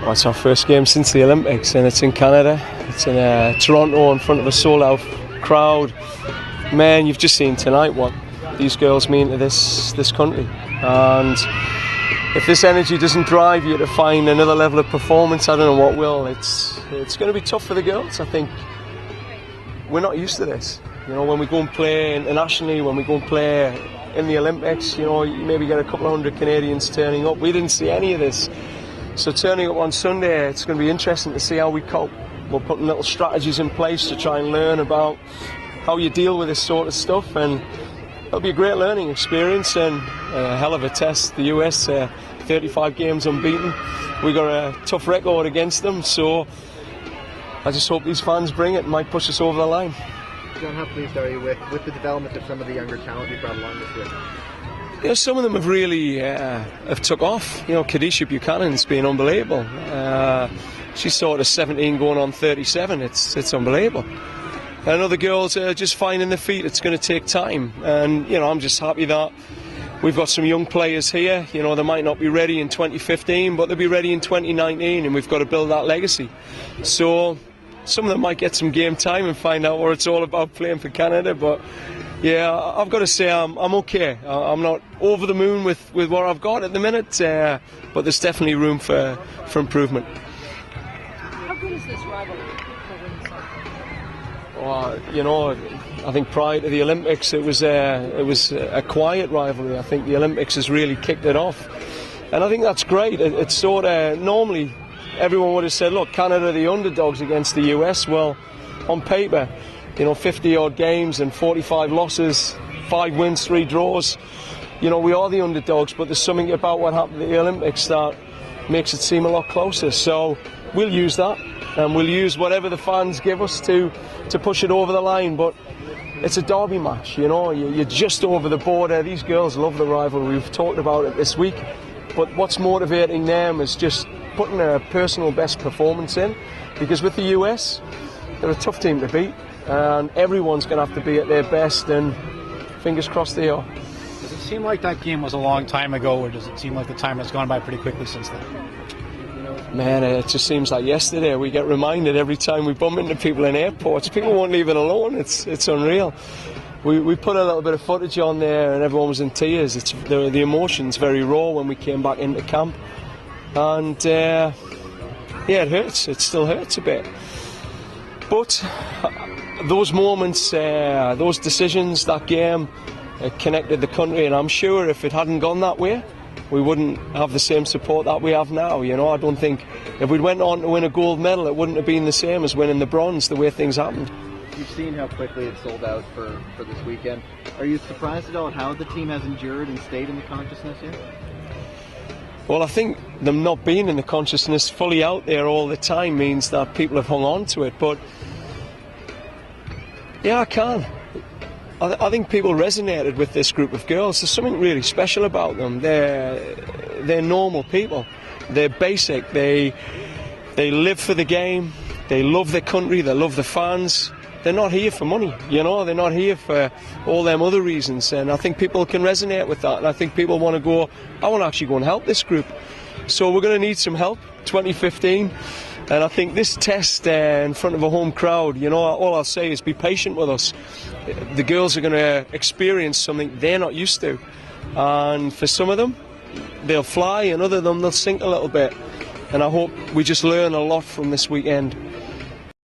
Well, it's our first game since the Olympics, and it's in Canada. It's in Toronto in front of a sold-out crowd. Man, you've just seen tonight what these girls mean to this country. And if this energy doesn't drive you to find another level of performance, I don't know what will. It's going to be tough for the girls. I think we're not used to this. You know, when we go and play internationally, when we go and play in the Olympics, you know, you maybe get a couple of hundred Canadians turning up. We didn't see any of this. So turning up on Sunday, it's going to be interesting to see how we cope. We're putting little strategies in place to try and learn about how you deal with this sort of stuff, and it'll be a great learning experience and a hell of a test. The US, 35 games unbeaten. We got a tough record against them, so I just hope these fans bring it and might push us over the line. John, how pleased are you with the development of some of the younger talent you brought along this year? You know, some of them have really have took off. You know, Kadisha Buchanan's been unbelievable. She's sort of 17 going on 37. It's unbelievable. And other girls are just finding their feet. It's going to take time. And, you know, I'm just happy that we've got some young players here. You know, they might not be ready in 2015, but they'll be ready in 2019, and we've got to build that legacy. So some of them might get some game time and find out what it's all about playing for Canada, but yeah, I've got to say I'm okay. I'm not over the moon with what I've got at the minute, but there's definitely room for improvement. How good is this rivalry for women's soccer? Well, you know, I think prior to the Olympics it was a quiet rivalry. I think the Olympics has really kicked it off, and I think that's great. It's sort of normally everyone would have said, look, Canada are the underdogs against the US. Well, on paper, you know, 50-odd games and 45 losses, 5 wins, 3 draws. You know, we are the underdogs, but there's something about what happened at the Olympics that makes it seem a lot closer. So we'll use that, and we'll use whatever the fans give us to push it over the line. But it's a derby match, you know, you're just over the border. These girls love the rivalry. We've talked about it this week. But what's motivating them is just putting a personal best performance in, because with the US, they're a tough team to beat. And everyone's going to have to be at their best, and fingers crossed they are. Does it seem like that game was a long time ago, or does it seem like the time has gone by pretty quickly since then? Man, it just seems like yesterday. We get reminded every time we bump into people in airports. People won't leave it alone. It's unreal. We put a little bit of footage on there, and everyone was in tears. The emotion's very raw when we came back into camp, and yeah, it hurts. It still hurts a bit, but those moments, those decisions, that game connected the country, and I'm sure if it hadn't gone that way, we wouldn't have the same support that we have now. You know, I don't think if we'd went on to win a gold medal, it wouldn't have been the same as winning the bronze, the way things happened. You've seen how quickly it sold out for this weekend. Are you surprised at all at how the team has endured and stayed in the consciousness here? Well, I think them not being in the consciousness fully out there all the time means that people have hung on to it, but yeah, I can. I think people resonated with this group of girls. There's something really special about them. They're normal people. They're basic. They live for the game. They love their country. They love the fans. They're not here for money, you know. They're not here for all them other reasons. And I think people can resonate with that. And I think people want to go, I want to actually go and help this group. So we're going to need some help, 2015. And I think this test in front of a home crowd, you know, all I'll say is be patient with us. The girls are going to experience something they're not used to. And for some of them, they'll fly, and other of them, they'll sink a little bit. And I hope we just learn a lot from this weekend.